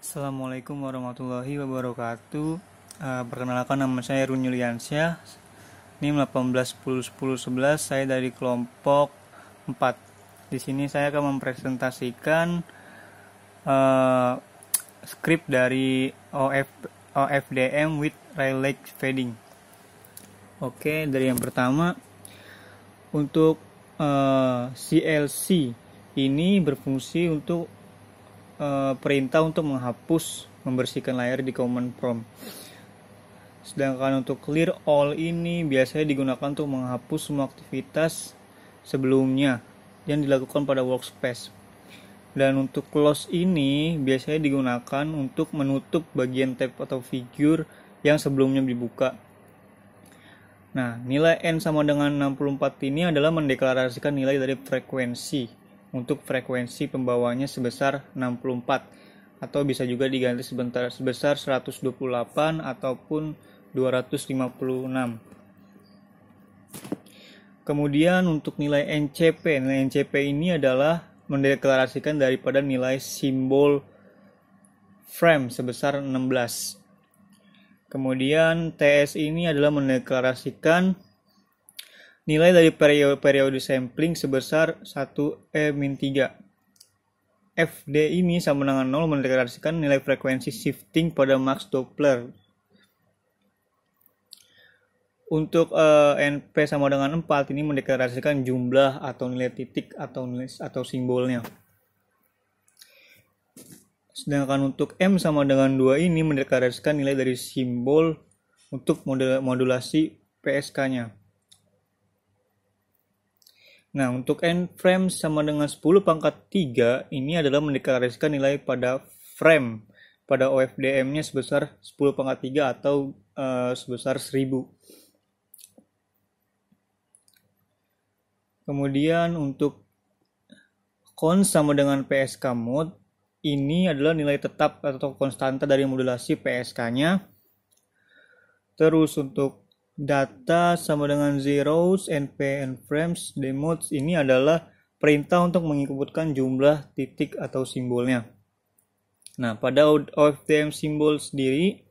Assalamualaikum warahmatullahi wabarakatuh. Perkenalkan, nama saya Run Yuliansyah. NIM 18101011. Saya dari kelompok 4. Di sini saya akan mempresentasikan skrip dari OFDM with Rayleigh fading. Oke, dari yang pertama, untuk CLC ini berfungsi untuk perintah untuk menghapus, membersihkan layar di command prompt. Sedangkan untuk clear all ini biasanya digunakan untuk menghapus semua aktivitas sebelumnya yang dilakukan pada workspace. Dan untuk close ini biasanya digunakan untuk menutup bagian tab atau figure yang sebelumnya dibuka. Nah, nilai N sama dengan 64 ini adalah mendeklarasikan nilai dari frekuensi. Untuk frekuensi pembawanya sebesar 64, atau bisa juga diganti sebesar 128 ataupun 256. Kemudian untuk nilai NCP ini adalah mendeklarasikan daripada nilai simbol frame sebesar 16. Kemudian TS ini adalah mendeklarasikan nilai dari periode sampling sebesar 1E-3. FD ini sama dengan 0 mendeklarasikan nilai frekuensi shifting pada max Doppler. Untuk NP sama dengan 4 ini mendeklarasikan jumlah atau nilai titik atau simbolnya. Sedangkan untuk M sama dengan 2 ini mendeklarasikan nilai dari simbol untuk modulasi PSK-nya. Nah, untuk N frame sama dengan 10 pangkat 3 ini adalah mendeklarasikan nilai pada frame pada OFDM-nya sebesar 10 pangkat 3 atau sebesar 1000. Kemudian untuk cons sama dengan PSK mode ini adalah nilai tetap atau konstanta dari modulasi PSK-nya. Terus untuk data sama dengan zeros, NP, and frames, demodes ini adalah perintah untuk menginputkan jumlah titik atau simbolnya. Nah, pada OFDM simbol sendiri,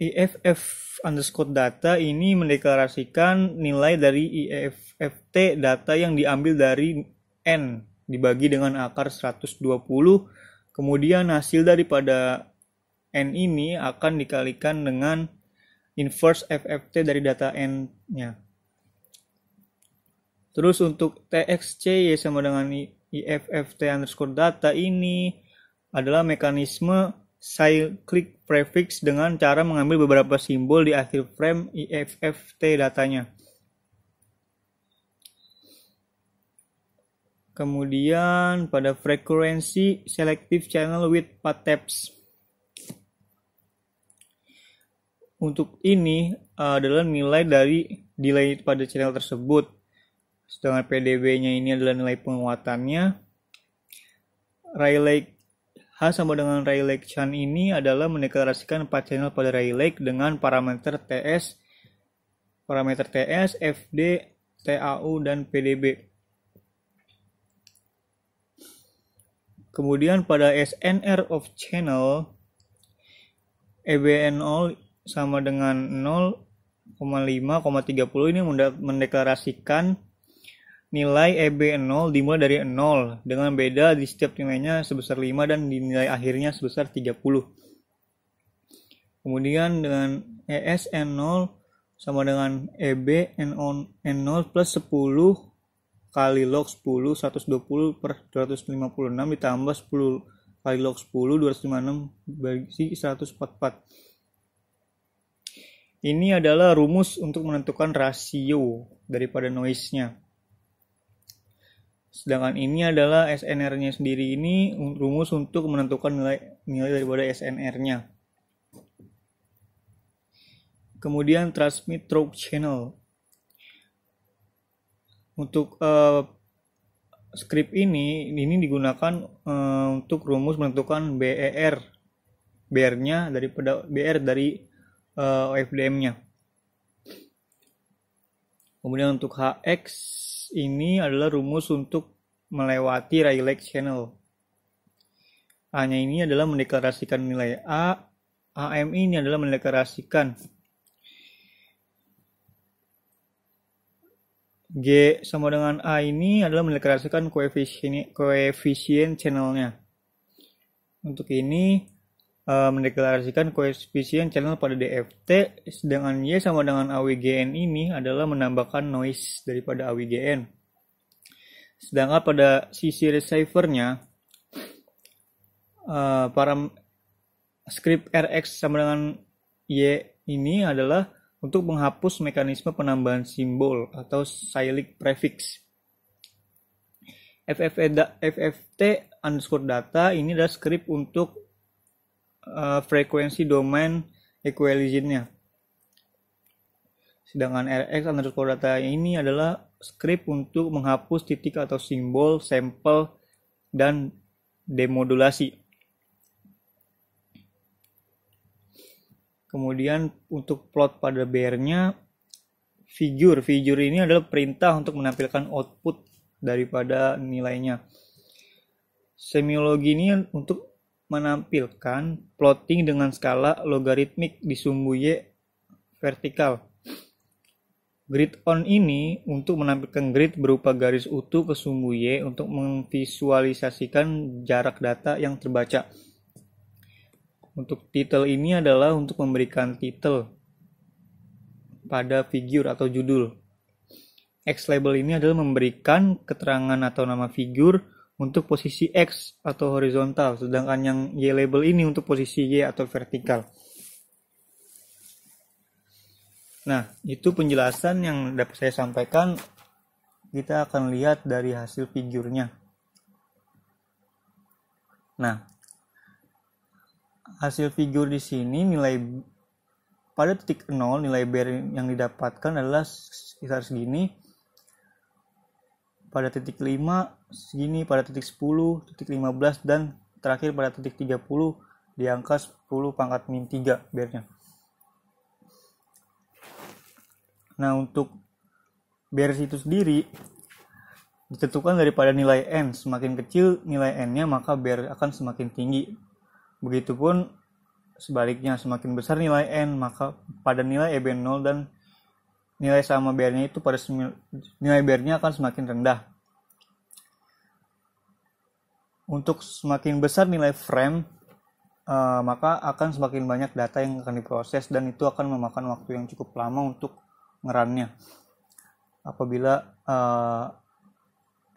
IFF underscore data ini mendeklarasikan nilai dari IFFT data yang diambil dari N dibagi dengan akar 120, kemudian hasil daripada N ini akan dikalikan dengan inverse FFT dari data N-nya. Terus untuk TXC sama dengan IFFT underscore data ini adalah mekanisme cyclic prefix dengan cara mengambil beberapa simbol di akhir frame IFFT datanya. Kemudian pada frekuensi selective channel with path taps. Untuk ini adalah nilai dari delay pada channel tersebut. Sedangkan PDB-nya ini adalah nilai penguatannya. Rayleigh H sama dengan Rayleigh Chan ini adalah mendeklarasikan 4 channel pada Rayleigh dengan parameter TS, FD, TAU, dan PDB. Kemudian pada SNR of channel, EBN0 sama dengan 0,5,30 ini mendeklarasikan nilai EB0 dimulai dari 0 dengan beda di setiap nilainya sebesar 5 dan di nilai akhirnya sebesar 30. Kemudian dengan ESN0 sama dengan EBN0 plus 10 kali log 10 120 per 256 ditambah 10 kali log 10 256 bagi 144. Ini adalah rumus untuk menentukan rasio daripada noise-nya. Sedangkan ini adalah SNR-nya sendiri, ini rumus untuk menentukan nilai daripada SNR-nya. Kemudian transmit through channel. Untuk script ini digunakan untuk rumus menentukan BR-nya daripada BR dari OFDM-nya. Kemudian untuk HX ini adalah rumus untuk melewati Rayleigh channel. A-nya ini adalah mendeklarasikan nilai A, AM ini adalah mendeklarasikan G sama dengan A ini adalah mendeklarasikan koefisien channelnya. Untuk ini mendeklarasikan koefisien channel pada DFT, sedangkan Y sama dengan AWGN ini adalah menambahkan noise daripada AWGN. Sedangkan pada sisi receivernya, para script RX sama dengan Y ini adalah untuk menghapus mekanisme penambahan simbol atau cyclic prefix. FFT underscore data ini adalah script untuk frekuensi domain equalization-nya. Sedangkan RX underscore data ini adalah script untuk menghapus titik atau simbol, sampel, dan demodulasi. Kemudian untuk plot pada bear-nya, figure ini adalah perintah untuk menampilkan output daripada nilainya. Semiologi ini untuk menampilkan plotting dengan skala logaritmik di sumbu Y vertikal. Grid on ini untuk menampilkan grid berupa garis utuh ke sumbu Y untuk memvisualisasikan jarak data yang terbaca. Untuk title ini adalah untuk memberikan title pada figure atau judul. X label ini adalah memberikan keterangan atau nama figure untuk posisi X atau horizontal, sedangkan yang Y label ini untuk posisi Y atau vertikal. Nah, itu penjelasan yang dapat saya sampaikan. Kita akan lihat dari hasil figurnya. Nah, hasil figur di sini nilai pada titik 0 nilai bear yang didapatkan adalah sekitar segini. Pada titik 5 segini, pada titik 10, titik 15 dan terakhir pada titik 30 di angka 10 pangkat min 3 bearnya. Nah, untuk bear itu sendiri ditentukan daripada nilai n. Semakin kecil nilai n-nya maka bear akan semakin tinggi. Begitupun sebaliknya, semakin besar nilai n maka pada nilai EB 0 dan nilai sama bear-nya itu pada nilai bear-nya akan semakin rendah. Untuk semakin besar nilai frame maka akan semakin banyak data yang akan diproses dan itu akan memakan waktu yang cukup lama untuk ngerunnya apabila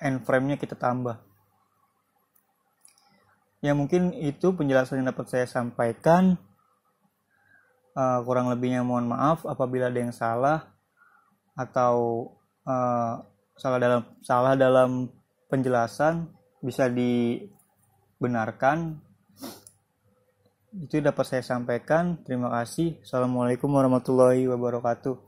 n frame-nya kita tambah. Ya, mungkin itu penjelasan yang dapat saya sampaikan. Kurang lebihnya mohon maaf apabila ada yang salah atau salah dalam penjelasan, bisa dibenarkan. Itu dapat saya sampaikan. Terima kasih. Assalamualaikum warahmatullahi wabarakatuh.